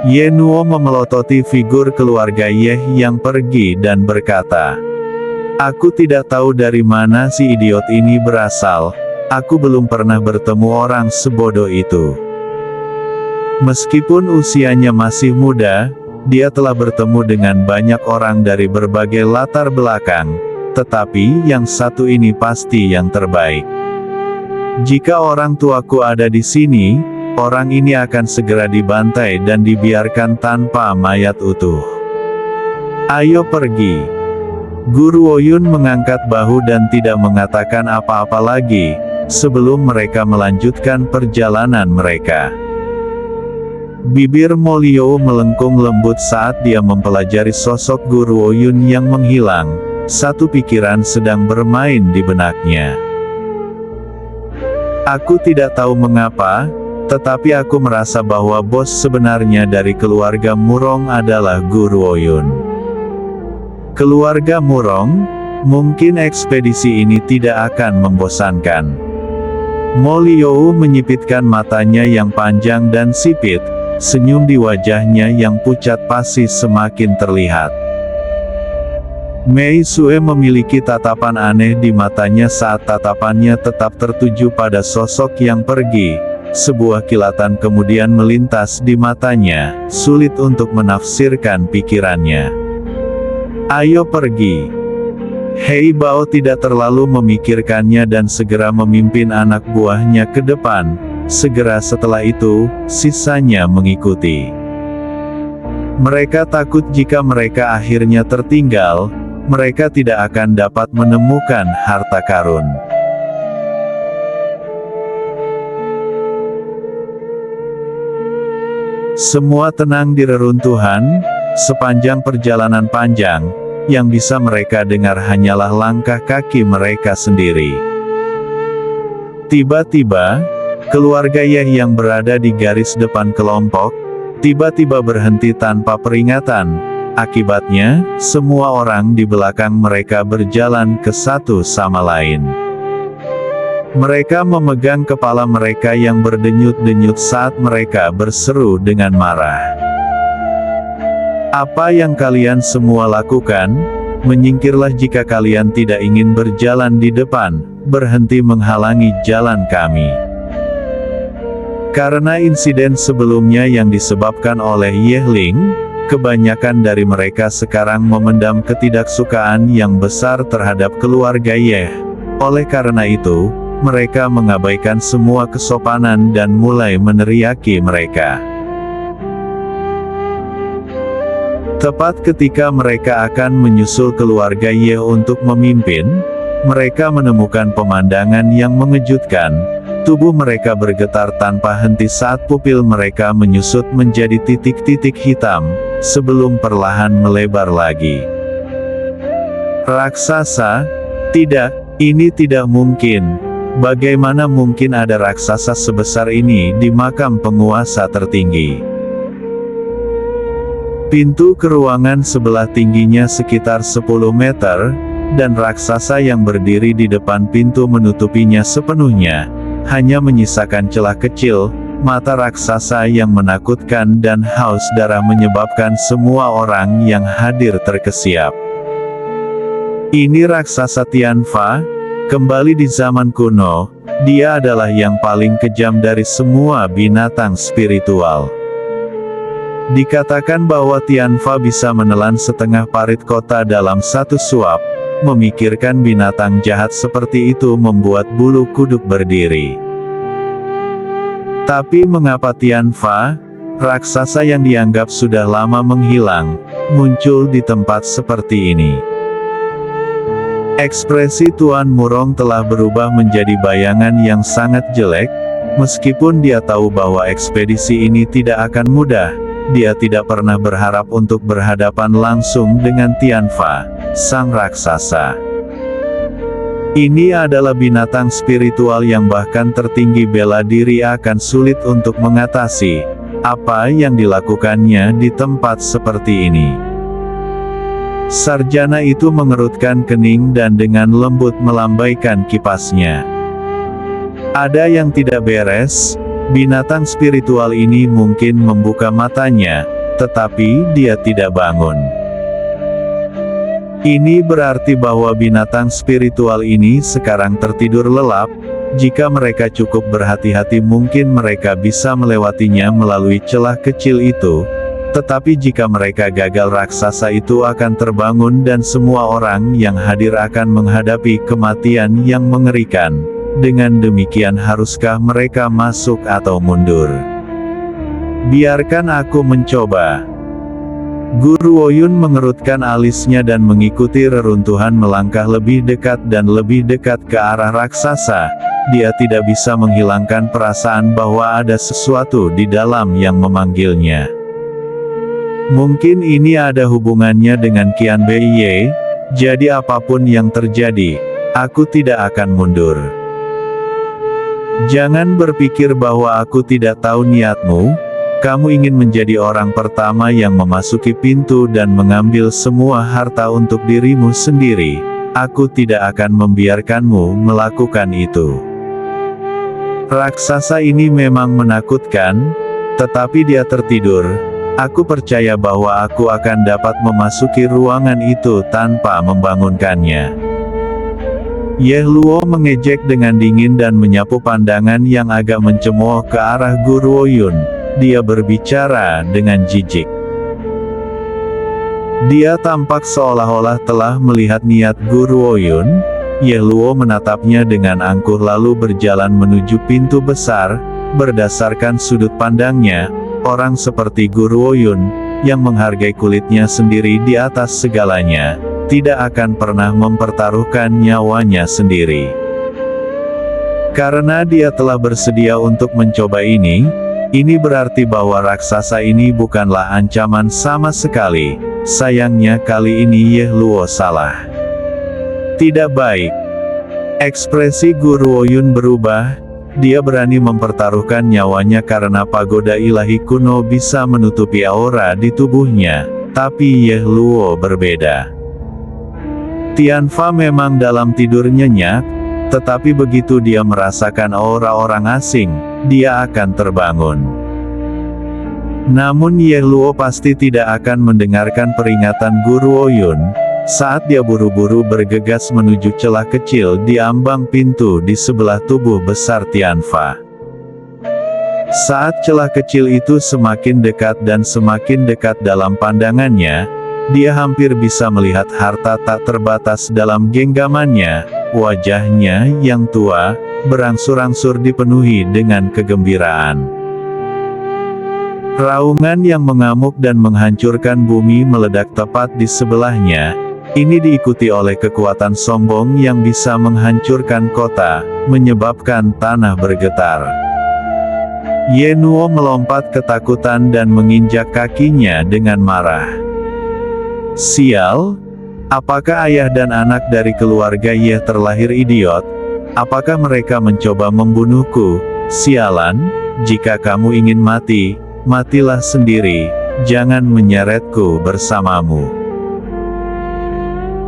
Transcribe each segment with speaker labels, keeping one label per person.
Speaker 1: Ye Nuo memelototi figur keluarga Ye yang pergi dan berkata, "Aku tidak tahu dari mana si idiot ini berasal, aku belum pernah bertemu orang sebodoh itu. Meskipun usianya masih muda, dia telah bertemu dengan banyak orang dari berbagai latar belakang, tetapi yang satu ini pasti yang terbaik. Jika orang tuaku ada di sini, orang ini akan segera dibantai dan dibiarkan tanpa mayat utuh. Ayo pergi." Guru Ouyun mengangkat bahu dan tidak mengatakan apa-apa lagi, sebelum mereka melanjutkan perjalanan mereka. Bibir Mo Liu melengkung lembut saat dia mempelajari sosok Guru Ouyun yang menghilang, satu pikiran sedang bermain di benaknya. "Aku tidak tahu mengapa, tetapi aku merasa bahwa bos sebenarnya dari keluarga Murong adalah Guru Ouyun. Keluarga Murong, mungkin ekspedisi ini tidak akan membosankan." Mo Liu menyipitkan matanya yang panjang dan sipit, senyum di wajahnya yang pucat pasi semakin terlihat. Mei Sue memiliki tatapan aneh di matanya saat tatapannya tetap tertuju pada sosok yang pergi. Sebuah kilatan kemudian melintas di matanya, sulit untuk menafsirkan pikirannya. "Ayo pergi." Hei Bao tidak terlalu memikirkannya dan segera memimpin anak buahnya ke depan. Segera setelah itu, sisanya mengikuti. Mereka takut jika mereka akhirnya tertinggal, mereka tidak akan dapat menemukan harta karun. Semua tenang di reruntuhan, sepanjang perjalanan panjang, yang bisa mereka dengar hanyalah langkah kaki mereka sendiri. Tiba-tiba, keluarga Ye yang berada di garis depan kelompok, tiba-tiba berhenti tanpa peringatan. Akibatnya, semua orang di belakang mereka berjalan ke satu sama lain. Mereka memegang kepala mereka yang berdenyut-denyut saat mereka berseru dengan marah. "Apa yang kalian semua lakukan? Menyingkirlah jika kalian tidak ingin berjalan di depan, berhenti menghalangi jalan kami." Karena insiden sebelumnya yang disebabkan oleh Ye Ling, kebanyakan dari mereka sekarang memendam ketidaksukaan yang besar terhadap keluarga Ye. Oleh karena itu, mereka mengabaikan semua kesopanan dan mulai meneriaki mereka. Tepat ketika mereka akan menyusul keluarga Ye untuk memimpin, mereka menemukan pemandangan yang mengejutkan. Tubuh mereka bergetar tanpa henti saat pupil mereka menyusut menjadi titik-titik hitam, sebelum perlahan melebar lagi. "Raksasa? Tidak, ini tidak mungkin. Bagaimana mungkin ada raksasa sebesar ini di makam penguasa tertinggi?" Pintu ke ruangan sebelah tingginya sekitar 10 meter, dan raksasa yang berdiri di depan pintu menutupinya sepenuhnya, hanya menyisakan celah kecil. Mata raksasa yang menakutkan dan haus darah menyebabkan semua orang yang hadir terkesiap. "Ini raksasa Tianfa? Kembali di zaman kuno, dia adalah yang paling kejam dari semua binatang spiritual. Dikatakan bahwa Tianfa bisa menelan setengah parit kota dalam satu suap." Memikirkan binatang jahat seperti itu membuat bulu kuduk berdiri. Tapi mengapa Tianfa, raksasa yang dianggap sudah lama menghilang, muncul di tempat seperti ini? Ekspresi Tuan Murong telah berubah menjadi bayangan yang sangat jelek. Meskipun dia tahu bahwa ekspedisi ini tidak akan mudah, dia tidak pernah berharap untuk berhadapan langsung dengan Tianfa, sang raksasa. Ini adalah binatang spiritual yang bahkan tertinggi bela diri akan sulit untuk mengatasi. Apa yang dilakukannya di tempat seperti ini? Sarjana itu mengerutkan kening dan dengan lembut melambaikan kipasnya. "Ada yang tidak beres. Binatang spiritual ini mungkin membuka matanya, tetapi dia tidak bangun. Ini berarti bahwa binatang spiritual ini sekarang tertidur lelap. Jika mereka cukup berhati-hati mungkin mereka bisa melewatinya melalui celah kecil itu. Tetapi jika mereka gagal raksasa itu akan terbangun dan semua orang yang hadir akan menghadapi kematian yang mengerikan. Dengan demikian haruskah mereka masuk atau mundur? Biarkan aku mencoba. Guru Woyun mengerutkan alisnya dan mengikuti reruntuhan melangkah lebih dekat dan lebih dekat ke arah raksasa. Dia tidak bisa menghilangkan perasaan bahwa ada sesuatu di dalam yang memanggilnya. Mungkin ini ada hubungannya dengan Qian Beiye, jadi apapun yang terjadi, aku tidak akan mundur. Jangan berpikir bahwa aku tidak tahu niatmu. Kamu ingin menjadi orang pertama yang memasuki pintu dan mengambil semua harta untuk dirimu sendiri. Aku tidak akan membiarkanmu melakukan itu. Raksasa ini memang menakutkan, tetapi dia tertidur. Aku percaya bahwa aku akan dapat memasuki ruangan itu tanpa membangunkannya. Ye Luo mengejek dengan dingin dan menyapu pandangan yang agak mencemooh ke arah Guru Woyun. Dia berbicara dengan jijik. Dia tampak seolah-olah telah melihat niat Guru Woyun. Ye Luo menatapnya dengan angkuh lalu berjalan menuju pintu besar. Berdasarkan sudut pandangnya, orang seperti Guru Woyun, yang menghargai kulitnya sendiri di atas segalanya, tidak akan pernah mempertaruhkan nyawanya sendiri. Karena dia telah bersedia untuk mencoba ini berarti bahwa raksasa ini bukanlah ancaman sama sekali. Sayangnya kali ini Ye Luo salah. Tidak baik. Ekspresi Guru Woyun berubah. Dia berani mempertaruhkan nyawanya karena pagoda ilahi kuno bisa menutupi aura di tubuhnya. Tapi Ye Luo berbeda. Tianfa memang dalam tidur nyenyak, tetapi begitu dia merasakan aura orang asing, dia akan terbangun. Namun Ye Luo pasti tidak akan mendengarkan peringatan Guru Woyun. Saat dia buru-buru bergegas menuju celah kecil di ambang pintu di sebelah tubuh besar Tianfa. Saat celah kecil itu semakin dekat dan semakin dekat dalam pandangannya, dia hampir bisa melihat harta tak terbatas dalam genggamannya. Wajahnya yang tua, berangsur-angsur dipenuhi dengan kegembiraan. Raungan yang mengamuk dan menghancurkan bumi meledak tepat di sebelahnya. Ini diikuti oleh kekuatan sombong yang bisa menghancurkan kota, menyebabkan tanah bergetar. Ye Luo melompat ketakutan dan menginjak kakinya dengan marah. Sial, apakah ayah dan anak dari keluarga Ye terlahir idiot? Apakah mereka mencoba membunuhku? Sialan, jika kamu ingin mati, matilah sendiri, jangan menyeretku bersamamu.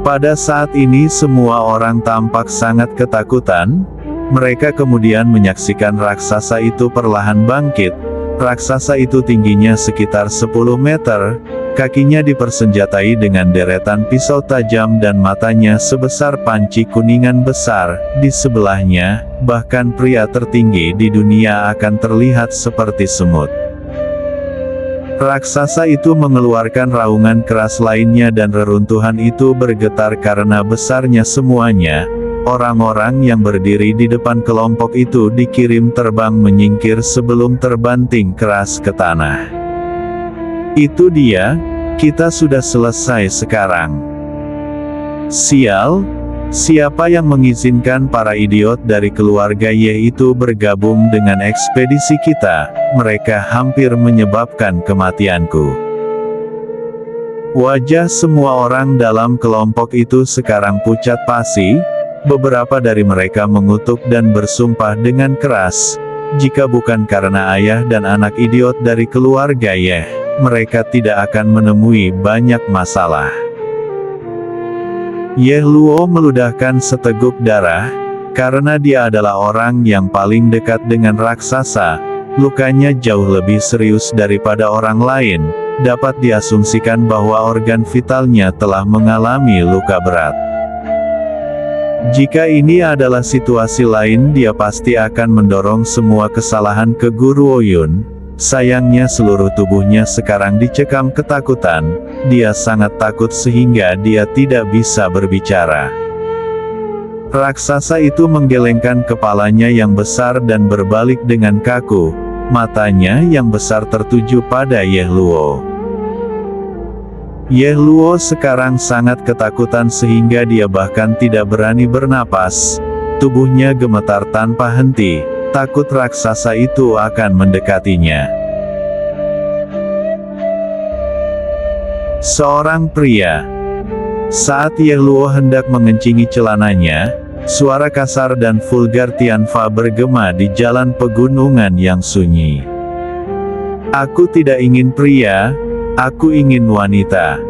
Speaker 1: Pada saat ini semua orang tampak sangat ketakutan. Mereka kemudian menyaksikan raksasa itu perlahan bangkit. Raksasa itu tingginya sekitar 10 meter. Kakinya dipersenjatai dengan deretan pisau tajam dan matanya sebesar panci kuningan besar. Di sebelahnya, bahkan pria tertinggi di dunia akan terlihat seperti semut. Raksasa itu mengeluarkan raungan keras lainnya dan reruntuhan itu bergetar karena besarnya semuanya. Orang-orang yang berdiri di depan kelompok itu dikirim terbang menyingkir sebelum terbanting keras ke tanah. Itu dia, kita sudah selesai sekarang. Sial, siapa yang mengizinkan para idiot dari keluarga Ye itu bergabung dengan ekspedisi kita? Mereka hampir menyebabkan kematianku. Wajah semua orang dalam kelompok itu sekarang pucat pasi. Beberapa dari mereka mengutuk dan bersumpah dengan keras. Jika bukan karena ayah dan anak idiot dari keluarga Ye, mereka tidak akan menemui banyak masalah. Ye Luo meludahkan seteguk darah, karena dia adalah orang yang paling dekat dengan raksasa. lukanya jauh lebih serius daripada orang lain, dapat diasumsikan bahwa organ vitalnya telah mengalami luka berat. Jika ini adalah situasi lain, dia pasti akan mendorong semua kesalahan ke Guru Oyun. Sayangnya seluruh tubuhnya sekarang dicekam ketakutan, dia sangat takut sehingga dia tidak bisa berbicara. Raksasa itu menggelengkan kepalanya yang besar dan berbalik dengan kaku, matanya yang besar tertuju pada Yehluo. Yehluo sekarang sangat ketakutan sehingga dia bahkan tidak berani bernapas, tubuhnya gemetar tanpa henti. Takut raksasa itu akan mendekatinya. Seorang pria. Saat Yehluo hendak mengencingi celananya, suara kasar dan vulgar Tianfa bergema di jalan pegunungan yang sunyi. Aku tidak ingin pria, aku ingin wanita.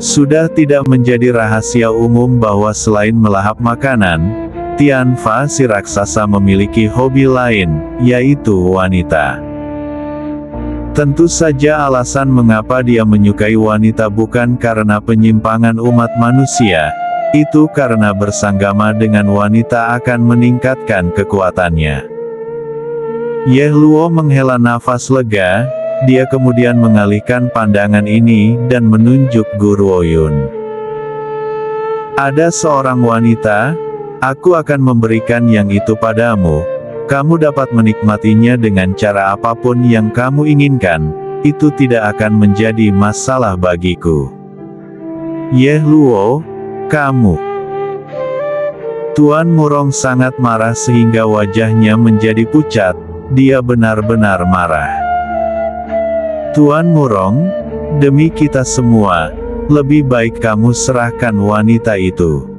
Speaker 1: Sudah tidak menjadi rahasia umum bahwa selain melahap makanan, Tianfa si raksasa memiliki hobi lain, yaitu wanita. Tentu saja alasan mengapa dia menyukai wanita bukan karena penyimpangan umat manusia, itu karena bersanggama dengan wanita akan meningkatkan kekuatannya. Yehluo menghela nafas lega, dia kemudian mengalihkan pandangan ini dan menunjuk Guru Oyun. Ada seorang wanita, aku akan memberikan yang itu padamu. Kamu dapat menikmatinya dengan cara apapun yang kamu inginkan, itu tidak akan menjadi masalah bagiku. Yehluo, kamu. Tuan Murong sangat marah sehingga wajahnya menjadi pucat, dia benar-benar marah. Tuan Murong, demi kita semua, lebih baik kamu serahkan wanita itu.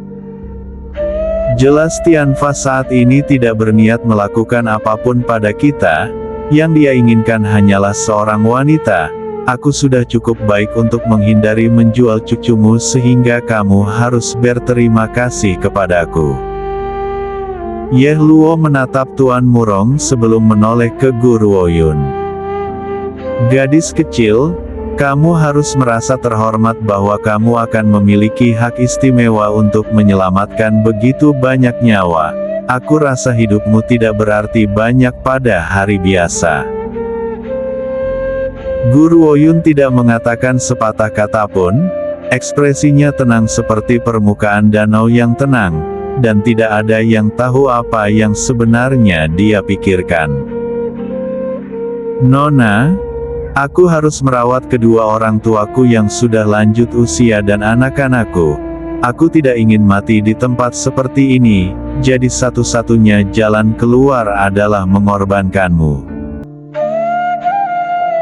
Speaker 1: Jelas Tianfa saat ini tidak berniat melakukan apapun pada kita, yang dia inginkan hanyalah seorang wanita. Aku sudah cukup baik untuk menghindari menjual cucumu sehingga kamu harus berterima kasih kepadaku. Yehluo menatap Tuan Murong sebelum menoleh ke Guru Oyun. Gadis kecil, kamu harus merasa terhormat bahwa kamu akan memiliki hak istimewa untuk menyelamatkan begitu banyak nyawa. Aku rasa hidupmu tidak berarti banyak pada hari biasa. Guru Oyun tidak mengatakan sepatah kata pun, ekspresinya tenang seperti permukaan danau yang tenang, dan tidak ada yang tahu apa yang sebenarnya dia pikirkan. Nona, aku harus merawat kedua orang tuaku yang sudah lanjut usia dan anak-anakku. Aku tidak ingin mati di tempat seperti ini, jadi satu-satunya jalan keluar adalah mengorbankanmu.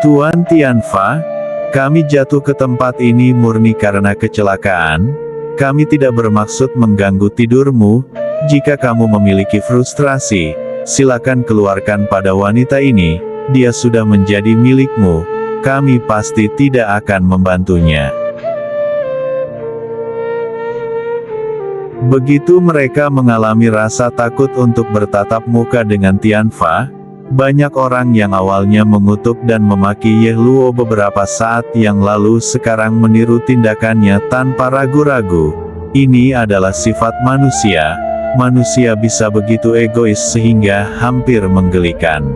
Speaker 1: Tuan Tianfa, kami jatuh ke tempat ini murni karena kecelakaan. Kami tidak bermaksud mengganggu tidurmu. Jika kamu memiliki frustrasi, silakan keluarkan pada wanita ini. Dia sudah menjadi milikmu, kami pasti tidak akan membantunya. Begitu mereka mengalami rasa takut untuk bertatap muka dengan Tianfa, banyak orang yang awalnya mengutuk dan memaki Yehluo beberapa saat yang lalu sekarang meniru tindakannya tanpa ragu-ragu. Ini adalah sifat manusia, manusia bisa begitu egois sehingga hampir menggelikan.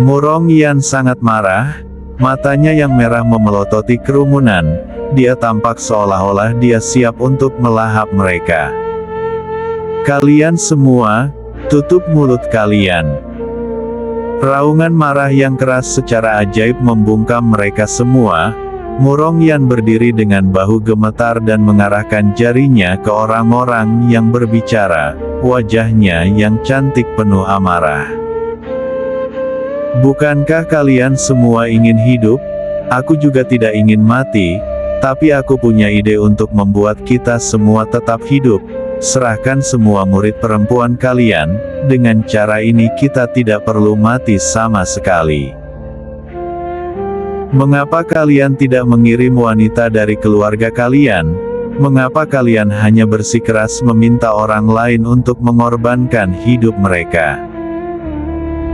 Speaker 1: Murong Yan sangat marah, matanya yang merah memelototi kerumunan, dia tampak seolah-olah dia siap untuk melahap mereka. Kalian semua, tutup mulut kalian. Raungan marah yang keras secara ajaib membungkam mereka semua. Murong Yan berdiri dengan bahu gemetar dan mengarahkan jarinya ke orang-orang yang berbicara, wajahnya yang cantik penuh amarah. Bukankah kalian semua ingin hidup? Aku juga tidak ingin mati, tapi aku punya ide untuk membuat kita semua tetap hidup. Serahkan semua murid perempuan kalian, dengan cara ini kita tidak perlu mati sama sekali. Mengapa kalian tidak mengirim wanita dari keluarga kalian? Mengapa kalian hanya bersikeras meminta orang lain untuk mengorbankan hidup mereka?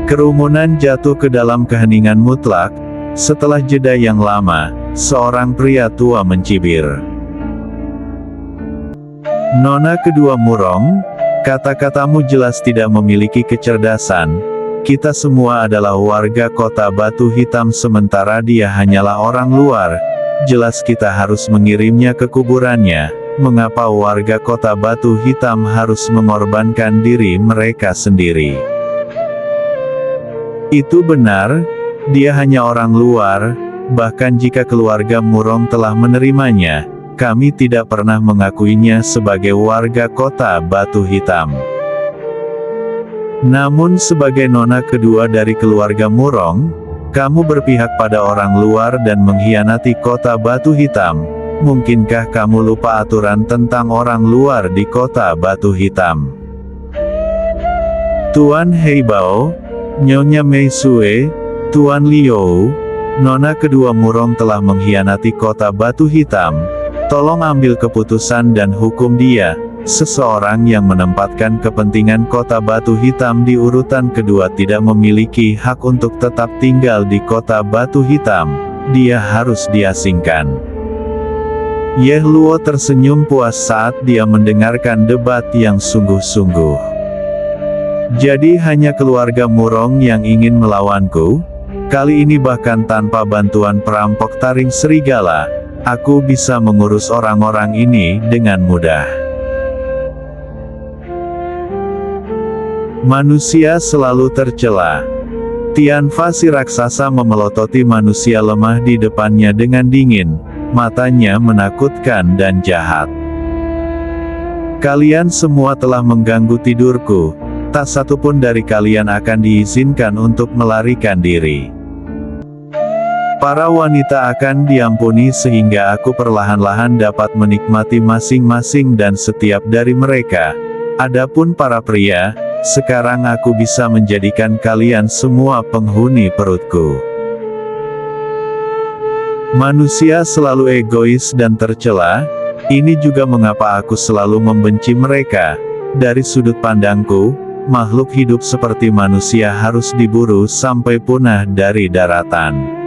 Speaker 1: Kerumunan jatuh ke dalam keheningan mutlak. Setelah jeda yang lama, seorang pria tua mencibir. Nona kedua murong, kata-katamu jelas tidak memiliki kecerdasan. Kita semua adalah warga kota Batu Hitam sementara dia hanyalah orang luar. Jelas kita harus mengirimnya ke kuburannya. Mengapa warga kota Batu Hitam harus mengorbankan diri mereka sendiri? Itu benar, dia hanya orang luar, bahkan jika keluarga Murong telah menerimanya, kami tidak pernah mengakuinya sebagai warga kota Batu Hitam. Namun sebagai nona kedua dari keluarga Murong, kamu berpihak pada orang luar dan mengkhianati kota Batu Hitam. Mungkinkah kamu lupa aturan tentang orang luar di kota Batu Hitam? Tuan Heibao, Nyonya Mei Sue, Tuan Liu, nona kedua Murong telah mengkhianati kota Batu Hitam. Tolong ambil keputusan dan hukum dia. Seseorang yang menempatkan kepentingan kota Batu Hitam di urutan kedua tidak memiliki hak untuk tetap tinggal di kota Batu Hitam. Dia harus diasingkan. Ye Luo tersenyum puas saat dia mendengarkan debat yang sungguh-sungguh. Jadi hanya keluarga Murong yang ingin melawanku? Kali ini bahkan tanpa bantuan perampok taring serigala, aku bisa mengurus orang-orang ini dengan mudah. Manusia selalu tercela. Tianfa si raksasa memelototi manusia lemah di depannya dengan dingin, matanya menakutkan dan jahat. Kalian semua telah mengganggu tidurku. Tak satu pun dari kalian akan diizinkan untuk melarikan diri. Para wanita akan diampuni sehingga aku perlahan-lahan dapat menikmati masing-masing dan setiap dari mereka. Adapun para pria, sekarang aku bisa menjadikan kalian semua penghuni perutku. Manusia selalu egois dan tercela. Ini juga mengapa aku selalu membenci mereka. Dari sudut pandangku, makhluk hidup seperti manusia harus diburu sampai punah dari daratan.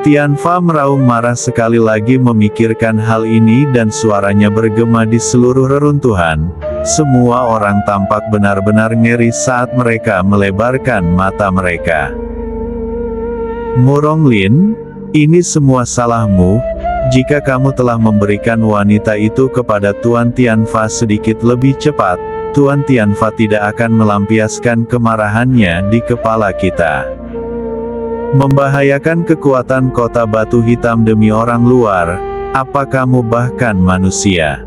Speaker 1: Tianfa meraung marah sekali lagi memikirkan hal ini dan suaranya bergema di seluruh reruntuhan. Semua orang tampak benar-benar ngeri saat mereka melebarkan mata mereka. Murong Lin, ini semua salahmu. Jika kamu telah memberikan wanita itu kepada Tuan Tianfa sedikit lebih cepat, Tuan Tianfa tidak akan melampiaskan kemarahannya di kepala kita. Membahayakan kekuatan kota Batu Hitam demi orang luar, apa kamu bahkan manusia?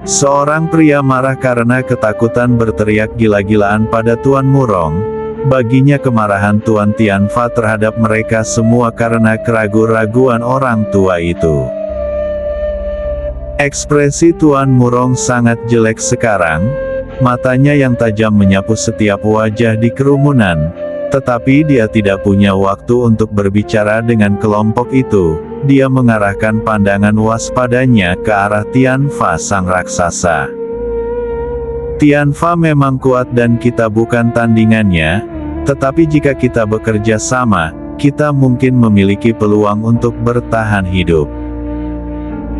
Speaker 1: Seorang pria marah karena ketakutan berteriak gila-gilaan pada Tuan Murong. Baginya kemarahan Tuan Tianfa terhadap mereka semua karena keraguan-raguan orang tua itu. Ekspresi Tuan Murong sangat jelek sekarang, matanya yang tajam menyapu setiap wajah di kerumunan, tetapi dia tidak punya waktu untuk berbicara dengan kelompok itu. Dia mengarahkan pandangan waspadanya ke arah Tianfa sang raksasa. Tianfa memang kuat dan kita bukan tandingannya, tetapi jika kita bekerja sama, kita mungkin memiliki peluang untuk bertahan hidup.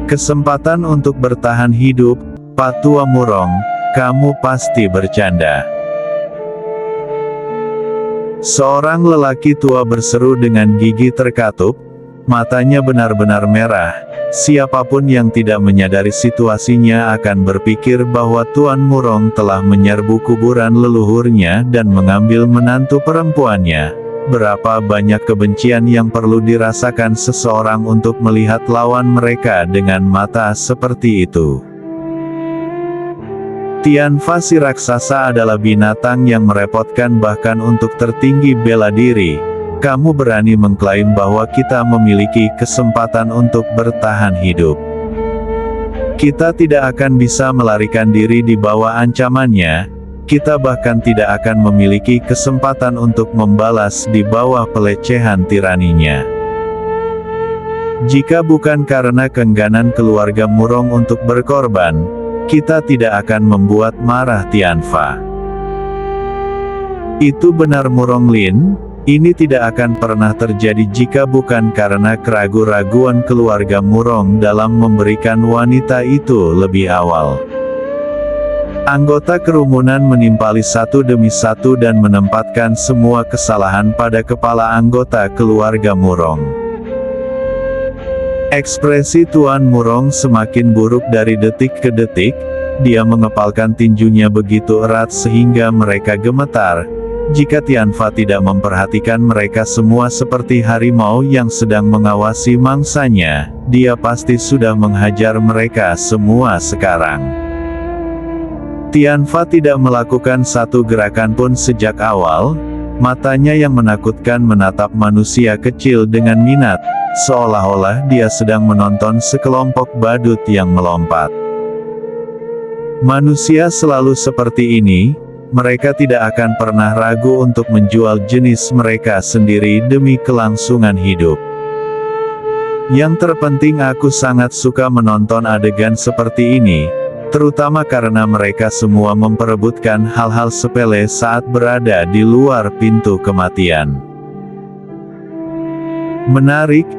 Speaker 1: Kesempatan untuk bertahan hidup, Pak Tua Murong, kamu pasti bercanda. Seorang lelaki tua berseru dengan gigi terkatup, matanya benar-benar merah. Siapapun yang tidak menyadari situasinya akan berpikir bahwa Tuan Murong telah menyerbu kuburan leluhurnya dan mengambil menantu perempuannya. Berapa banyak kebencian yang perlu dirasakan seseorang untuk melihat lawan mereka dengan mata seperti itu. Tianfa si raksasa adalah binatang yang merepotkan bahkan untuk tertinggi bela diri. Kamu berani mengklaim bahwa kita memiliki kesempatan untuk bertahan hidup. Kita tidak akan bisa melarikan diri di bawah ancamannya. Kita bahkan tidak akan memiliki kesempatan untuk membalas di bawah pelecehan tiraninya. Jika bukan karena keengganan keluarga Murong untuk berkorban, kita tidak akan membuat marah Tianfa. Itu benar Muronglin, ini tidak akan pernah terjadi jika bukan karena keraguan-raguan keluarga Murong dalam memberikan wanita itu lebih awal. Anggota kerumunan menimpali satu demi satu dan menempatkan semua kesalahan pada kepala anggota keluarga Murong. Ekspresi Tuan Murong semakin buruk dari detik ke detik, dia mengepalkan tinjunya begitu erat sehingga mereka gemetar. Jika Tianfa tidak memperhatikan mereka semua seperti harimau yang sedang mengawasi mangsanya, dia pasti sudah menghajar mereka semua sekarang. Tianfa tidak melakukan satu gerakan pun sejak awal, matanya yang menakutkan menatap manusia kecil dengan minat, seolah-olah dia sedang menonton sekelompok badut yang melompat. Manusia selalu seperti ini. Mereka tidak akan pernah ragu untuk menjual jenis mereka sendiri demi kelangsungan hidup. Yang terpenting aku sangat suka menonton adegan seperti ini, terutama karena mereka semua memperebutkan hal-hal sepele saat berada di luar pintu kematian. Menarik,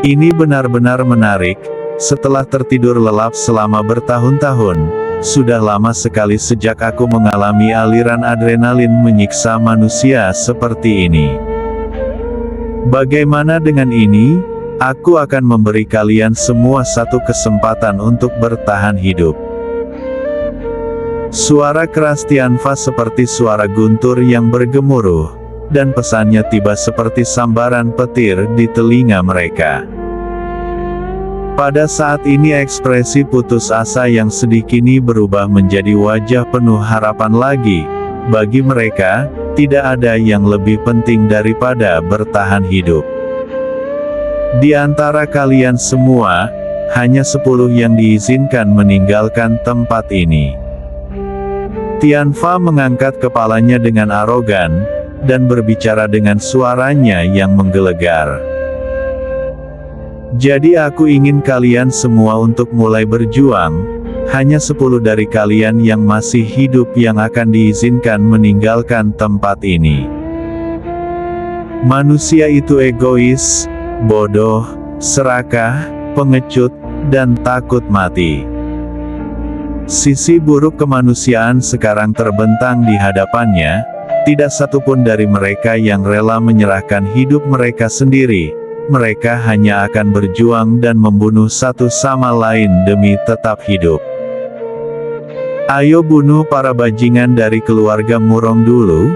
Speaker 1: ini benar-benar menarik. Setelah tertidur lelap selama bertahun-tahun, sudah lama sekali sejak aku mengalami aliran adrenalin menyiksa manusia seperti ini. Bagaimana dengan ini? Aku akan memberi kalian semua satu kesempatan untuk bertahan hidup. Suara keras Tianfa seperti suara guntur yang bergemuruh, dan pesannya tiba seperti sambaran petir di telinga mereka. Pada saat ini ekspresi putus asa yang sedih kini berubah menjadi wajah penuh harapan lagi. Bagi mereka, tidak ada yang lebih penting daripada bertahan hidup. Di antara kalian semua, hanya 10 yang diizinkan meninggalkan tempat ini. Tianfa mengangkat kepalanya dengan arogan, dan berbicara dengan suaranya yang menggelegar. Jadi aku ingin kalian semua untuk mulai berjuang, hanya 10 dari kalian yang masih hidup yang akan diizinkan meninggalkan tempat ini. Manusia itu egois, bodoh, serakah, pengecut, dan takut mati. Sisi buruk kemanusiaan sekarang terbentang di hadapannya, tidak satupun dari mereka yang rela menyerahkan hidup mereka sendiri. Mereka hanya akan berjuang dan membunuh satu sama lain demi tetap hidup. Ayo bunuh para bajingan dari keluarga Murong dulu.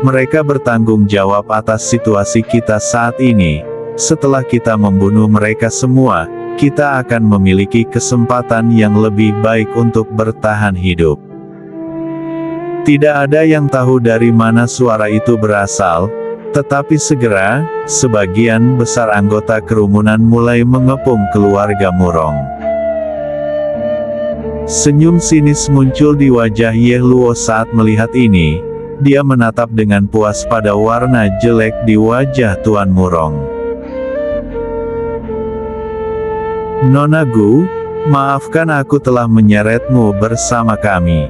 Speaker 1: Mereka bertanggung jawab atas situasi kita saat ini. Setelah kita membunuh mereka semua, kita akan memiliki kesempatan yang lebih baik untuk bertahan hidup. Tidak ada yang tahu dari mana suara itu berasal. Tetapi segera, sebagian besar anggota kerumunan mulai mengepung keluarga Murong. Senyum sinis muncul di wajah Ye Luo saat melihat ini. Dia menatap dengan puas pada warna jelek di wajah Tuan Murong. Nona Gu, maafkan aku telah menyeretmu bersama kami.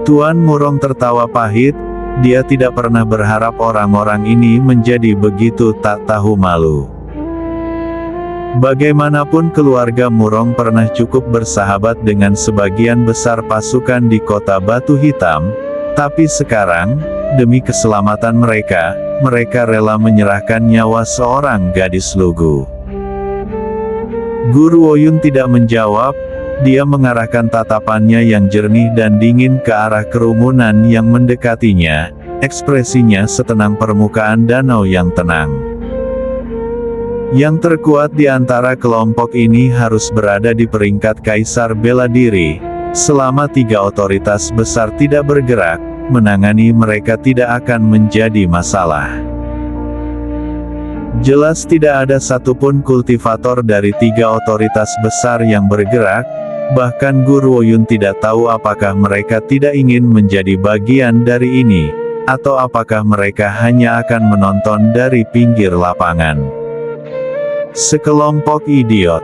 Speaker 1: Tuan Murong tertawa pahit. Dia tidak pernah berharap orang-orang ini menjadi begitu tak tahu malu. Bagaimanapun keluarga Murong pernah cukup bersahabat dengan sebagian besar pasukan di kota Batu Hitam, tapi sekarang, demi keselamatan mereka, mereka rela menyerahkan nyawa seorang gadis lugu. Guru Woyun tidak menjawab. Dia mengarahkan tatapannya yang jernih dan dingin ke arah kerumunan yang mendekatinya, ekspresinya setenang permukaan danau yang tenang. Yang terkuat di antara kelompok ini harus berada di peringkat kaisar bela diri. Selama 3 otoritas besar tidak bergerak, menangani mereka tidak akan menjadi masalah. Jelas tidak ada satupun kultivator dari 3 otoritas besar yang bergerak. Bahkan Guru Woyun tidak tahu apakah mereka tidak ingin menjadi bagian dari ini, atau apakah mereka hanya akan menonton dari pinggir lapangan. Sekelompok idiot.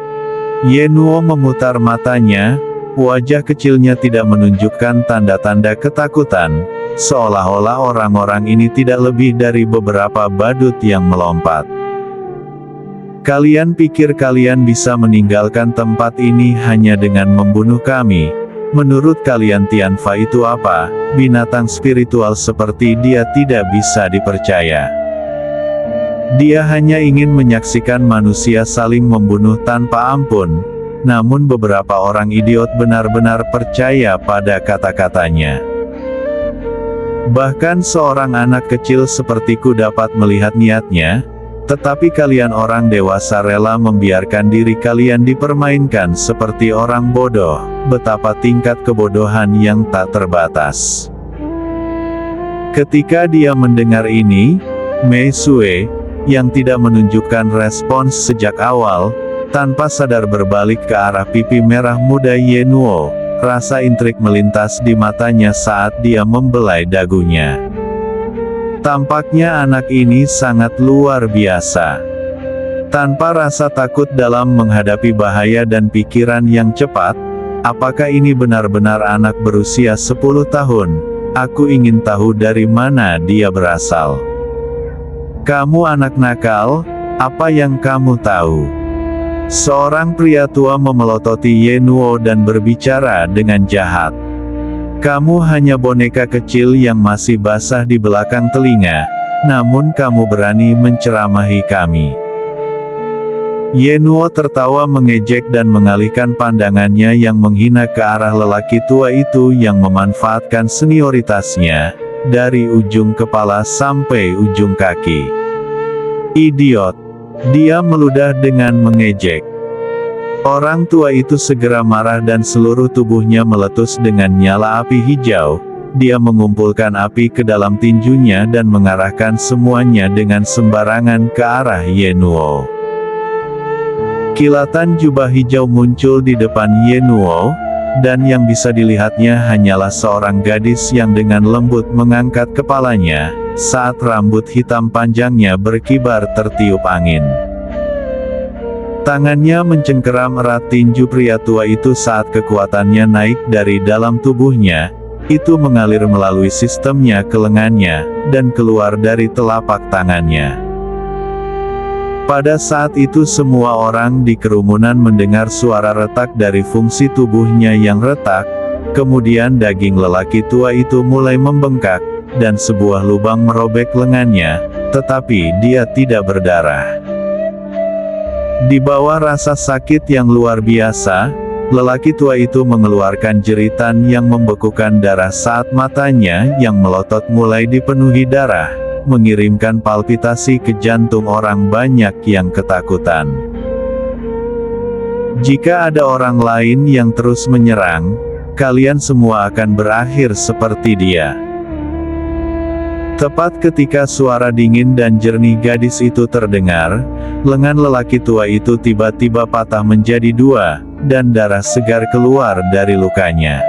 Speaker 1: Ye Nuo memutar matanya, wajah kecilnya tidak menunjukkan tanda-tanda ketakutan, seolah-olah orang-orang ini tidak lebih dari beberapa badut yang melompat. Kalian pikir kalian bisa meninggalkan tempat ini hanya dengan membunuh kami? Menurut kalian Tianfa itu apa? Binatang spiritual seperti dia tidak bisa dipercaya. Dia hanya ingin menyaksikan manusia saling membunuh tanpa ampun. Namun beberapa orang idiot benar-benar percaya pada kata-katanya. Bahkan seorang anak kecil sepertiku dapat melihat niatnya, tetapi kalian orang dewasa rela membiarkan diri kalian dipermainkan seperti orang bodoh. Betapa tingkat kebodohan yang tak terbatas. Ketika dia mendengar ini, Mei Sue, yang tidak menunjukkan respons sejak awal, tanpa sadar berbalik ke arah pipi merah muda Ye Nuo. Rasa intrik melintas di matanya saat dia membelai dagunya. Tampaknya anak ini sangat luar biasa. Tanpa rasa takut dalam menghadapi bahaya dan pikiran yang cepat, apakah ini benar-benar anak berusia 10 tahun? Aku ingin tahu dari mana dia berasal. Kamu anak nakal, apa yang kamu tahu? Seorang pria tua memelototi Ye Nuo dan berbicara dengan jahat. Kamu hanya boneka kecil yang masih basah di belakang telinga, namun kamu berani menceramahi kami. Ye Nuo tertawa mengejek dan mengalihkan pandangannya yang menghina ke arah lelaki tua itu yang memanfaatkan senioritasnya, dari ujung kepala sampai ujung kaki. Idiot! Dia meludah dengan mengejek. Orang tua itu segera marah dan seluruh tubuhnya meletus dengan nyala api hijau. Dia mengumpulkan api ke dalam tinjunya dan mengarahkan semuanya dengan sembarangan ke arah Ye Nuo. Kilatan jubah hijau muncul di depan Ye Nuo, dan yang bisa dilihatnya hanyalah seorang gadis yang dengan lembut mengangkat kepalanya, saat rambut hitam panjangnya berkibar tertiup angin. Tangannya mencengkeram erat tinju pria tua itu saat kekuatannya naik dari dalam tubuhnya, itu mengalir melalui sistemnya ke lengannya, dan keluar dari telapak tangannya. Pada saat itu semua orang di kerumunan mendengar suara retak dari fungsi tubuhnya yang retak, kemudian daging lelaki tua itu mulai membengkak, dan sebuah lubang merobek lengannya, tetapi dia tidak berdarah. Di bawah rasa sakit yang luar biasa, lelaki tua itu mengeluarkan jeritan yang membekukan darah saat matanya yang melotot mulai dipenuhi darah, mengirimkan palpitasi ke jantung orang banyak yang ketakutan. Jika ada orang lain yang terus menyerang, kalian semua akan berakhir seperti dia. Tepat ketika suara dingin dan jernih gadis itu terdengar, lengan lelaki tua itu tiba-tiba patah menjadi dua, dan darah segar keluar dari lukanya.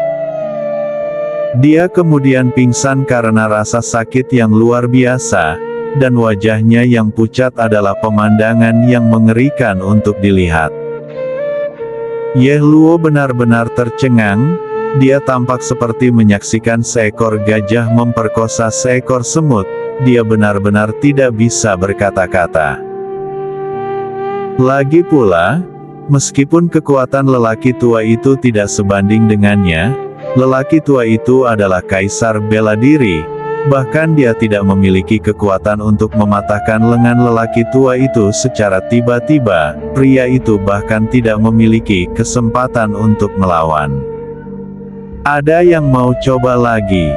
Speaker 1: Dia kemudian pingsan karena rasa sakit yang luar biasa, dan wajahnya yang pucat adalah pemandangan yang mengerikan untuk dilihat. Ye Luo benar-benar tercengang. Dia tampak seperti menyaksikan seekor gajah memperkosa seekor semut. Dia benar-benar tidak bisa berkata-kata. Lagi pula, meskipun kekuatan lelaki tua itu tidak sebanding dengannya, lelaki tua itu adalah kaisar bela diri. Bahkan dia tidak memiliki kekuatan untuk mematahkan lengan lelaki tua itu secara tiba-tiba. Pria itu bahkan tidak memiliki kesempatan untuk melawan. Ada yang mau coba lagi?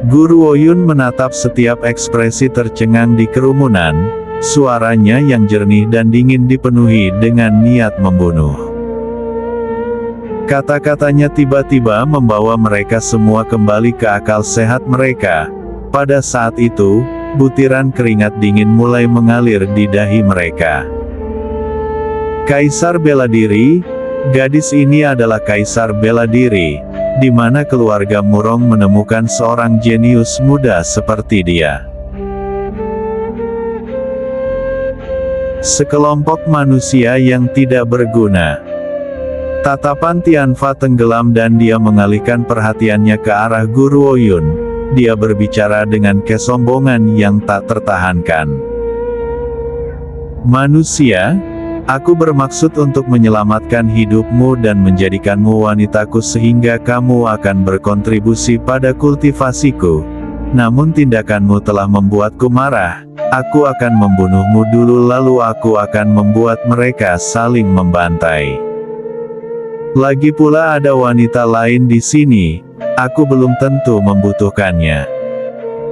Speaker 1: Guru Woyun menatap setiap ekspresi tercengang di kerumunan, suaranya yang jernih dan dingin dipenuhi dengan niat membunuh. Kata-katanya tiba-tiba membawa mereka semua kembali ke akal sehat mereka. Pada saat itu, butiran keringat dingin mulai mengalir di dahi mereka. Kaisar bela diri. Gadis ini adalah kaisar bela diri, di mana keluarga Murong menemukan seorang jenius muda seperti dia. Sekelompok manusia yang tidak berguna. Tatapan Tianfa tenggelam dan dia mengalihkan perhatiannya ke arah Guru Woyun. dia berbicara dengan kesombongan yang tak tertahankan. Manusia, aku bermaksud untuk menyelamatkan hidupmu dan menjadikanmu wanitaku sehingga kamu akan berkontribusi pada kultivasiku. Namun tindakanmu telah membuatku marah. Aku akan membunuhmu dulu lalu aku akan membuat mereka saling membantai. Lagi pula ada wanita lain di sini, aku belum tentu membutuhkannya.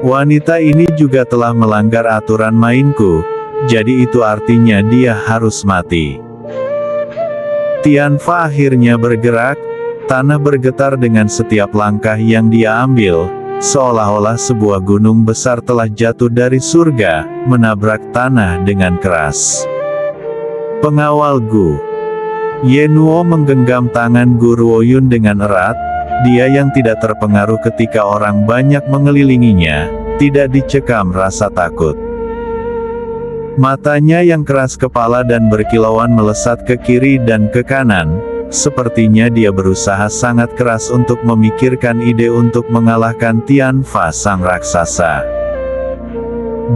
Speaker 1: Wanita ini juga telah melanggar aturan mainku, jadi itu artinya dia harus mati. Tianfa akhirnya bergerak, tanah bergetar dengan setiap langkah yang dia ambil, seolah-olah sebuah gunung besar telah jatuh dari surga, menabrak tanah dengan keras. Pengawal Gu Yenuo menggenggam tangan Gu Ruoyun dengan erat, dia yang tidak terpengaruh ketika orang banyak mengelilinginya, tidak dicekam rasa takut. Matanya yang keras kepala dan berkilauan melesat ke kiri dan ke kanan, sepertinya dia berusaha sangat keras untuk memikirkan ide untuk mengalahkan Tianfa sang raksasa.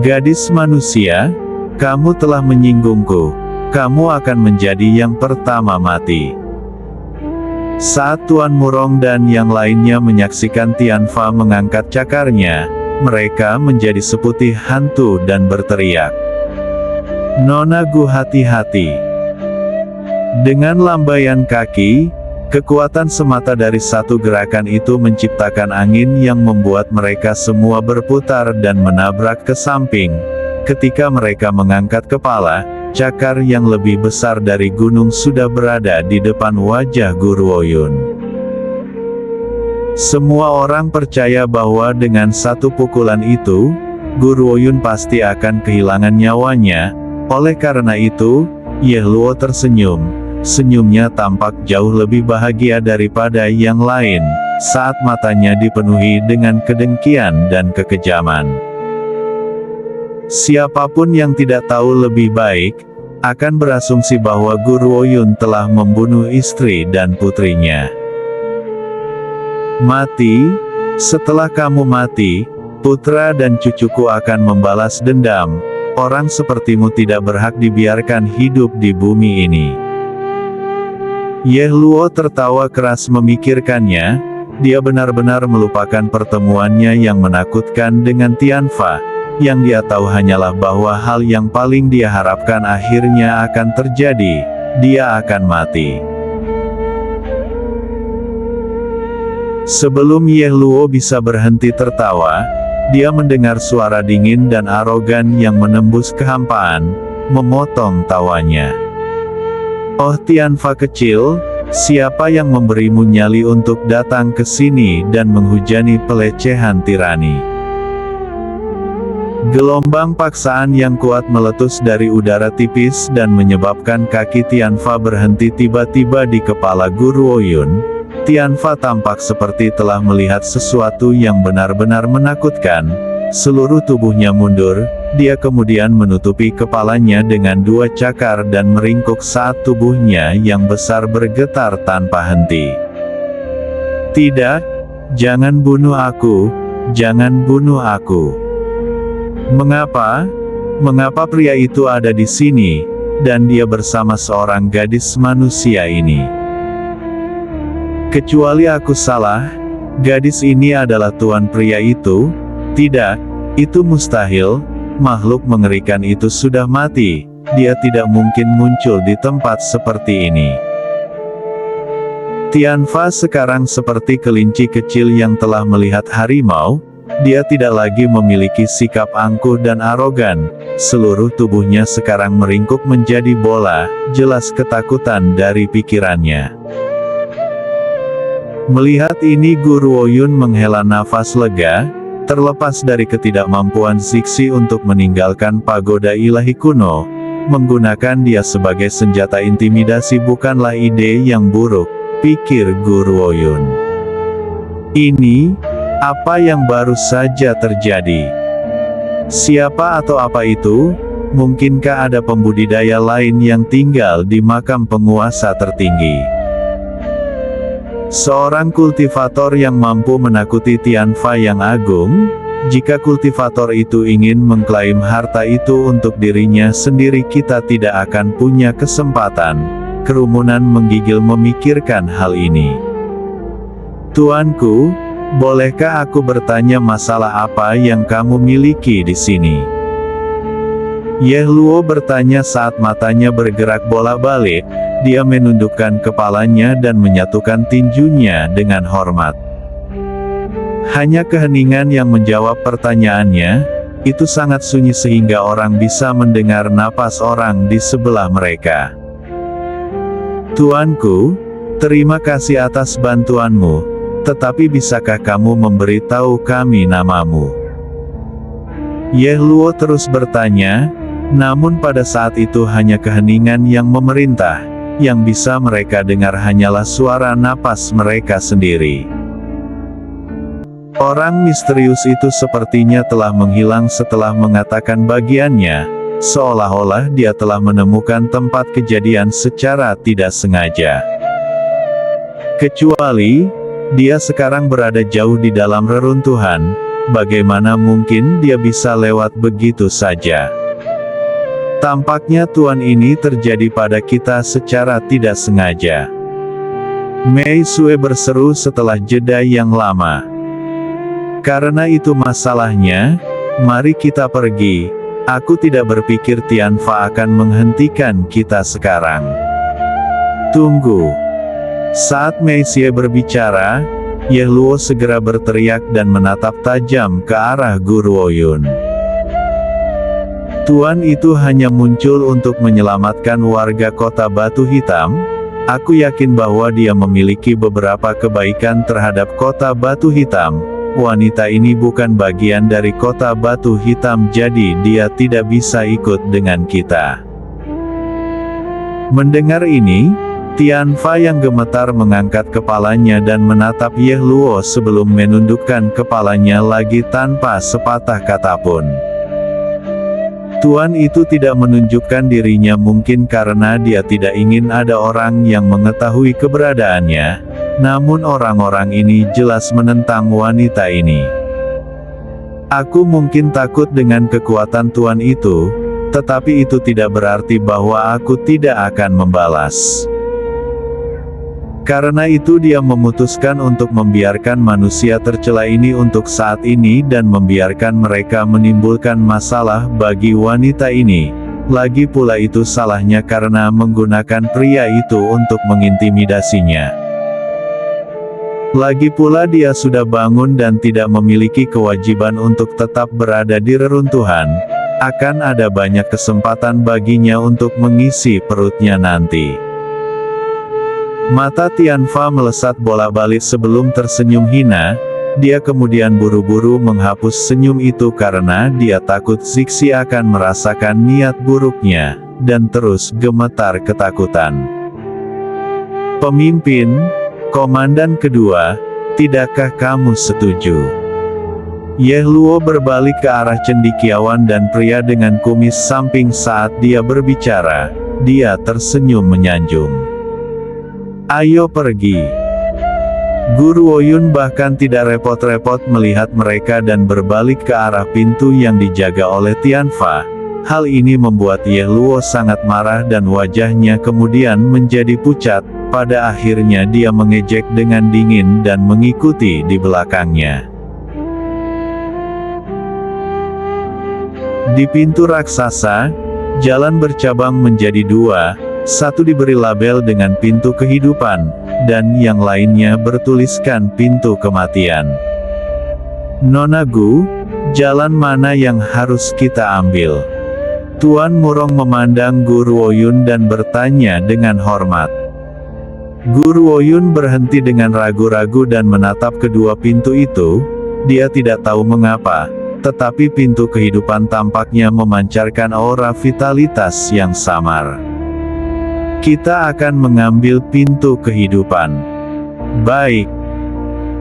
Speaker 1: Gadis manusia, kamu telah menyinggungku. Kamu akan menjadi yang pertama mati. Saat Tuan Murong dan yang lainnya menyaksikan Tianfa mengangkat cakarnya, mereka menjadi seputih hantu dan berteriak, "Nona Gu, hati-hati!" Dengan lambaian kaki, kekuatan semata dari satu gerakan itu menciptakan angin yang membuat mereka semua berputar dan menabrak ke samping. Ketika mereka mengangkat kepala, cakar yang lebih besar dari gunung sudah berada di depan wajah Gu Ruoyun. Semua orang percaya bahwa dengan satu pukulan itu, Gu Ruoyun pasti akan kehilangan nyawanya. Oleh karena itu, Ye Luo tersenyum. Senyumnya tampak jauh lebih bahagia daripada yang lain, saat matanya dipenuhi dengan kedengkian dan kekejaman. Siapapun yang tidak tahu lebih baik, akan berasumsi bahwa Gu Ruoyun telah membunuh istri dan putrinya. Mati, setelah kamu mati, putra dan cucuku akan membalas dendam. Orang sepertimu tidak berhak dibiarkan hidup di bumi ini. Ye Luo tertawa keras memikirkannya, dia benar-benar melupakan pertemuannya yang menakutkan dengan Tianfa. Yang dia tahu hanyalah bahwa hal yang paling dia harapkan akhirnya akan terjadi, dia akan mati. Sebelum Ye Luo bisa berhenti tertawa, dia mendengar suara dingin dan arogan yang menembus kehampaan, memotong tawanya. "Oh Tianfa kecil, siapa yang memberimu nyali untuk datang ke sini dan menghujani pelecehan tirani?" Gelombang paksaan yang kuat meletus dari udara tipis dan menyebabkan kaki Tianfa berhenti tiba-tiba di kepala Gu Ruoyun. Tianfa tampak seperti telah melihat sesuatu yang benar-benar menakutkan. Seluruh tubuhnya mundur, dia kemudian menutupi kepalanya dengan dua cakar dan meringkuk saat tubuhnya yang besar bergetar tanpa henti. "Tidak, jangan bunuh aku, jangan bunuh aku. Mengapa? Mengapa pria itu ada di sini, dan dia bersama seorang gadis manusia ini? Kecuali aku salah, gadis ini adalah tuan pria itu? Tidak, itu mustahil, makhluk mengerikan itu sudah mati, dia tidak mungkin muncul di tempat seperti ini." Tianfa sekarang seperti kelinci kecil yang telah melihat harimau. Dia tidak lagi memiliki sikap angkuh dan arogan, seluruh tubuhnya sekarang meringkuk menjadi bola, jelas ketakutan dari pikirannya. Melihat ini Gu Ruoyun menghela nafas lega, terlepas dari ketidakmampuan Zixi untuk meninggalkan pagoda ilahi kuno, menggunakan dia sebagai senjata intimidasi bukanlah ide yang buruk, pikir Gu Ruoyun. Ini, apa yang baru saja terjadi? Siapa atau apa itu? Mungkinkah ada pembudidaya lain yang tinggal di makam penguasa tertinggi? Seorang kultivator yang mampu menakuti Tianfa yang agung, jika kultivator itu ingin mengklaim harta itu untuk dirinya sendiri, kita tidak akan punya kesempatan. Kerumunan menggigil memikirkan hal ini. Tuanku, bolehkah aku bertanya masalah apa yang kamu miliki di sini? Ye Luo bertanya saat matanya bergerak bolak-balik. Dia menundukkan kepalanya dan menyatukan tinjunya dengan hormat. Hanya keheningan yang menjawab pertanyaannya. Itu sangat sunyi sehingga orang bisa mendengar napas orang di sebelah mereka. Tuanku, terima kasih atas bantuanmu, tetapi bisakah kamu memberitahu kami namamu? Ye Luo terus bertanya, namun pada saat itu hanya keheningan yang memerintah. Yang bisa mereka dengar hanyalah suara napas mereka sendiri. Orang misterius itu sepertinya telah menghilang setelah mengatakan bagiannya, seolah-olah dia telah menemukan tempat kejadian secara tidak sengaja. Kecuali, dia sekarang berada jauh di dalam reruntuhan, bagaimana mungkin dia bisa lewat begitu saja? Tampaknya tuan ini terjadi pada kita secara tidak sengaja. Mei Sue berseru setelah jeda yang lama. Karena itu masalahnya, mari kita pergi. Aku tidak berpikir Tianfa akan menghentikan kita sekarang. Tunggu. Saat Mei Sue berbicara, Ye Luo segera berteriak dan menatap tajam ke arah Guru Oyun. Tuan itu hanya muncul untuk menyelamatkan warga kota Batu Hitam. Aku yakin bahwa dia memiliki beberapa kebaikan terhadap kota Batu Hitam. Wanita ini bukan bagian dari kota Batu Hitam, jadi dia tidak bisa ikut dengan kita. Mendengar ini, Tianfa yang gemetar mengangkat kepalanya dan menatap Ye Luo sebelum menundukkan kepalanya lagi tanpa sepatah kata pun. Tuan itu tidak menunjukkan dirinya mungkin karena dia tidak ingin ada orang yang mengetahui keberadaannya, namun orang-orang ini jelas menentang wanita ini. Aku mungkin takut dengan kekuatan tuan itu, tetapi itu tidak berarti bahwa aku tidak akan membalas. Karena itu dia memutuskan untuk membiarkan manusia tercela ini untuk saat ini dan membiarkan mereka menimbulkan masalah bagi wanita ini. Lagi pula itu salahnya karena menggunakan pria itu untuk mengintimidasinya. Lagi pula dia sudah bangun dan tidak memiliki kewajiban untuk tetap berada di reruntuhan. Akan ada banyak kesempatan baginya untuk mengisi perutnya nanti. Mata Tianfa melesat bolak-balik sebelum tersenyum hina. Dia kemudian buru-buru menghapus senyum itu karena dia takut Zixi akan merasakan niat buruknya, dan terus gemetar ketakutan. Pemimpin, komandan kedua, tidakkah kamu setuju? Ye Luo berbalik ke arah cendekiawan dan pria dengan kumis samping saat dia berbicara. Dia tersenyum menyanjung. Ayo pergi. Guru Oyun bahkan tidak repot-repot melihat mereka dan berbalik ke arah pintu yang dijaga oleh Tianfa. Hal ini membuat Ye Luo sangat marah dan wajahnya kemudian menjadi pucat. Pada akhirnya dia mengejek dengan dingin dan mengikuti di belakangnya. Di pintu raksasa, jalan bercabang menjadi dua. Satu diberi label dengan pintu kehidupan, dan yang lainnya bertuliskan pintu kematian. Nona Gu, jalan mana yang harus kita ambil? Tuan Murong memandang Guru Oyun dan bertanya dengan hormat. Guru Oyun berhenti dengan ragu-ragu dan menatap kedua pintu itu. Dia tidak tahu mengapa, tetapi pintu kehidupan tampaknya memancarkan aura vitalitas yang samar. Kita akan mengambil pintu kehidupan. Baik.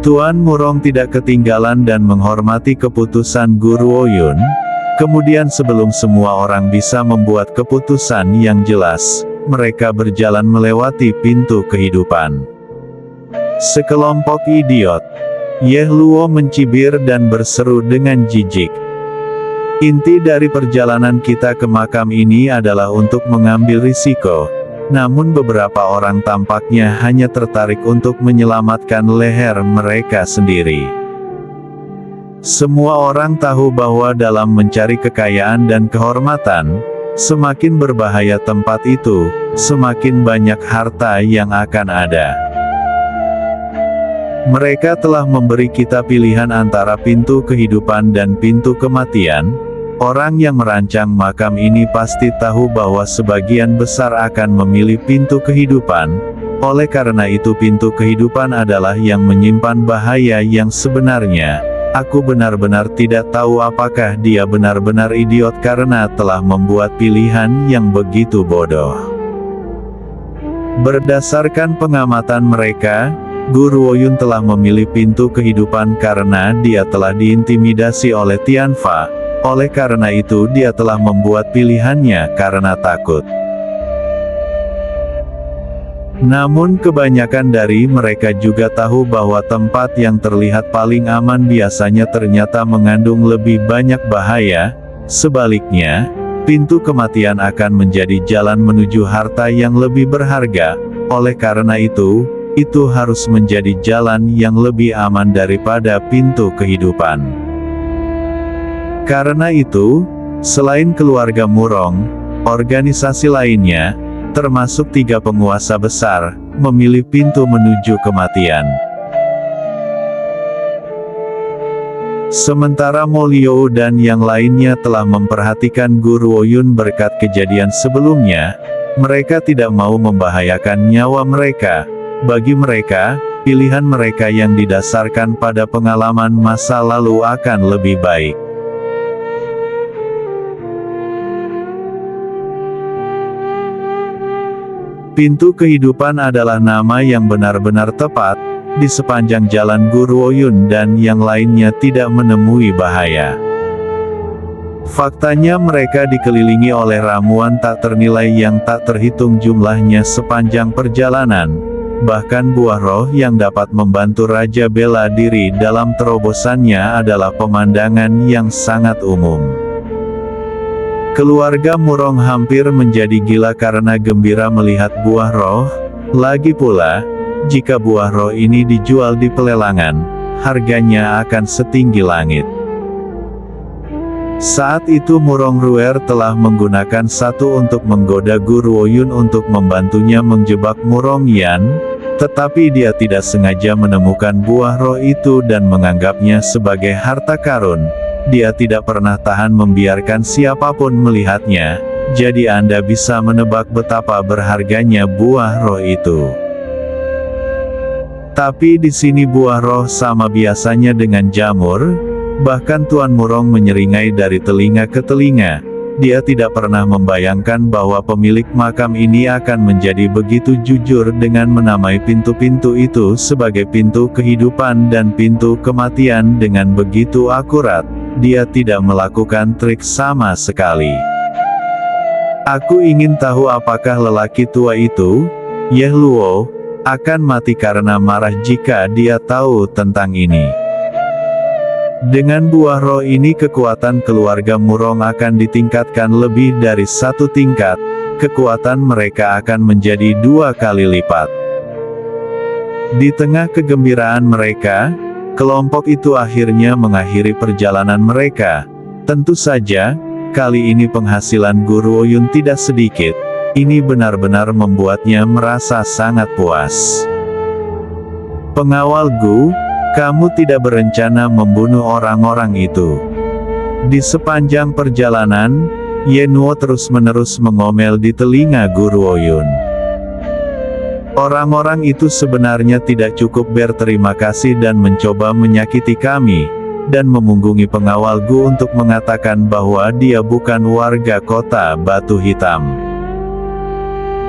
Speaker 1: Tuan Murong tidak ketinggalan dan menghormati keputusan Guru Oyun. Kemudian sebelum semua orang bisa membuat keputusan yang jelas, mereka berjalan melewati pintu kehidupan. Sekelompok idiot. Ye Luo mencibir dan berseru dengan jijik. Inti dari perjalanan kita ke makam ini adalah untuk mengambil risiko. Namun beberapa orang tampaknya hanya tertarik untuk menyelamatkan leher mereka sendiri. Semua orang tahu bahwa dalam mencari kekayaan dan kehormatan, semakin berbahaya tempat itu, semakin banyak harta yang akan ada. Mereka telah memberi kita pilihan antara pintu kehidupan dan pintu kematian. Orang yang merancang makam ini pasti tahu bahwa sebagian besar akan memilih pintu kehidupan. Oleh karena itu pintu kehidupan adalah yang menyimpan bahaya yang sebenarnya. Aku benar-benar tidak tahu apakah dia benar-benar idiot karena telah membuat pilihan yang begitu bodoh. Berdasarkan pengamatan mereka, Guru Woyun telah memilih pintu kehidupan karena dia telah diintimidasi oleh Tianfa. Oleh karena itu dia telah membuat pilihannya karena takut. Namun kebanyakan dari mereka juga tahu bahwa tempat yang terlihat paling aman biasanya ternyata mengandung lebih banyak bahaya. Sebaliknya, pintu kematian akan menjadi jalan menuju harta yang lebih berharga. Oleh karena itu harus menjadi jalan yang lebih aman daripada pintu kehidupan. Karena itu, selain keluarga Murong, organisasi lainnya, termasuk 3 penguasa besar, memilih pintu menuju kematian. Sementara Mo Liu dan yang lainnya telah memperhatikan Guru Woyun berkat kejadian sebelumnya, mereka tidak mau membahayakan nyawa mereka. Bagi mereka, pilihan mereka yang didasarkan pada pengalaman masa lalu akan lebih baik. Pintu kehidupan adalah nama yang benar-benar tepat. Di sepanjang jalan Guru Woyun dan yang lainnya tidak menemui bahaya. Faktanya mereka dikelilingi oleh ramuan tak ternilai yang tak terhitung jumlahnya sepanjang perjalanan. Bahkan buah roh yang dapat membantu Raja bela diri dalam terobosannya adalah pemandangan yang sangat umum. Keluarga Murong hampir menjadi gila karena gembira melihat buah roh. Lagi pula, jika buah roh ini dijual di pelelangan, harganya akan setinggi langit. Saat itu Murong Ruer telah menggunakan satu untuk menggoda Guru Woyun untuk membantunya menjebak Murong Yan, tetapi dia tidak sengaja menemukan buah roh itu dan menganggapnya sebagai harta karun. Dia tidak pernah tahan membiarkan siapapun melihatnya, jadi Anda bisa menebak betapa berharganya buah roh itu. Tapi di sini buah roh sama biasanya dengan jamur. Bahkan Tuan Murong menyeringai dari telinga ke telinga. Dia tidak pernah membayangkan bahwa pemilik makam ini akan menjadi begitu jujur dengan menamai pintu-pintu itu sebagai pintu kehidupan dan pintu kematian dengan begitu akurat. Dia tidak melakukan trik sama sekali. Aku ingin tahu apakah lelaki tua itu, Ye Luo, akan mati karena marah jika dia tahu tentang ini. Dengan buah roh ini kekuatan keluarga Murong akan ditingkatkan lebih dari 1 tingkat, kekuatan mereka akan menjadi 2 kali lipat. Di tengah kegembiraan mereka, kelompok itu akhirnya mengakhiri perjalanan mereka. Tentu saja, kali ini penghasilan Guru Woyun tidak sedikit, ini benar-benar membuatnya merasa sangat puas. Pengawal Gu, kamu tidak berencana membunuh orang-orang itu. Di sepanjang perjalanan, Ye Nuo terus-menerus mengomel di telinga Guru Woyun. Orang-orang itu sebenarnya tidak cukup berterima kasih dan mencoba menyakiti kami, dan memunggungi pengawal Gu untuk mengatakan bahwa dia bukan warga kota Batu Hitam.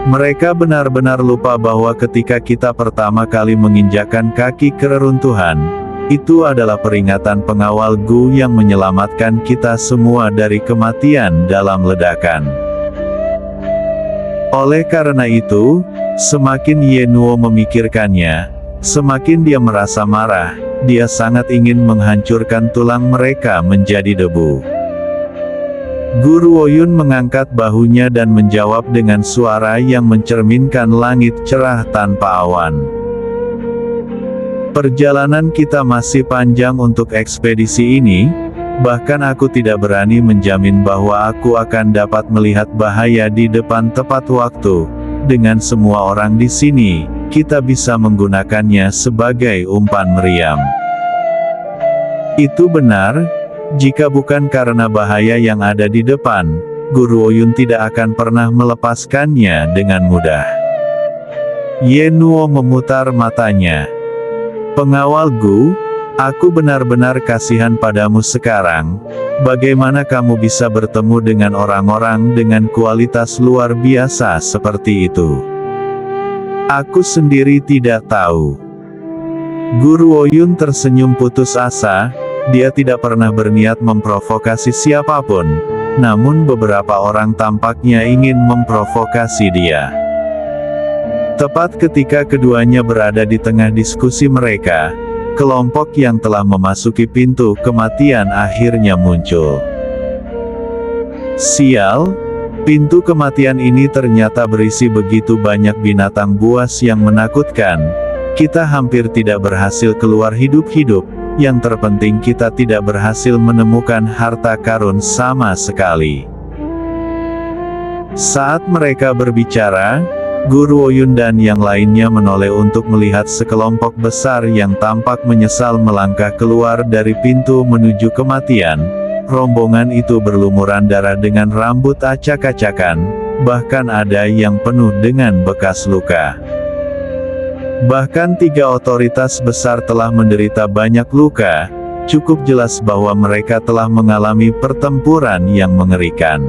Speaker 1: Mereka benar-benar lupa bahwa ketika kita pertama kali menginjakkan kaki ke reruntuhan, itu adalah peringatan pengawal Gu yang menyelamatkan kita semua dari kematian dalam ledakan. Oleh karena itu, semakin Ye Nuo memikirkannya, Semakin dia merasa marah, dia sangat ingin menghancurkan tulang mereka menjadi debu. Guru Woyun mengangkat bahunya dan menjawab dengan suara yang mencerminkan langit cerah tanpa awan. Perjalanan kita masih panjang untuk ekspedisi ini, bahkan aku tidak berani menjamin bahwa aku akan dapat melihat bahaya di depan tepat waktu. Dengan semua orang di sini, kita bisa menggunakannya sebagai umpan meriam. Itu benar, jika bukan karena bahaya yang ada di depan, Guru Woyun tidak akan pernah melepaskannya dengan mudah. Ye Nuo memutar matanya. Pengawal Gu, aku benar-benar kasihan padamu sekarang. Bagaimana kamu bisa bertemu dengan orang-orang dengan kualitas luar biasa seperti itu? Aku sendiri tidak tahu. Guru Woyun tersenyum putus asa, dia tidak pernah berniat memprovokasi siapapun, namun beberapa orang tampaknya ingin memprovokasi dia. Tepat ketika keduanya berada di tengah diskusi mereka, kelompok yang telah memasuki pintu kematian akhirnya muncul. Sial, pintu kematian ini ternyata berisi begitu banyak binatang buas yang menakutkan. Kita hampir tidak berhasil keluar hidup-hidup, yang terpenting kita tidak berhasil menemukan harta karun sama sekali. Saat mereka berbicara, Guru Woyun dan yang lainnya menoleh untuk melihat sekelompok besar yang tampak menyesal melangkah keluar dari pintu menuju kematian. Rombongan itu berlumuran darah dengan rambut acak-acakan, bahkan ada yang penuh dengan bekas luka. Bahkan 3 otoritas besar telah menderita banyak luka, cukup jelas bahwa mereka telah mengalami pertempuran yang mengerikan.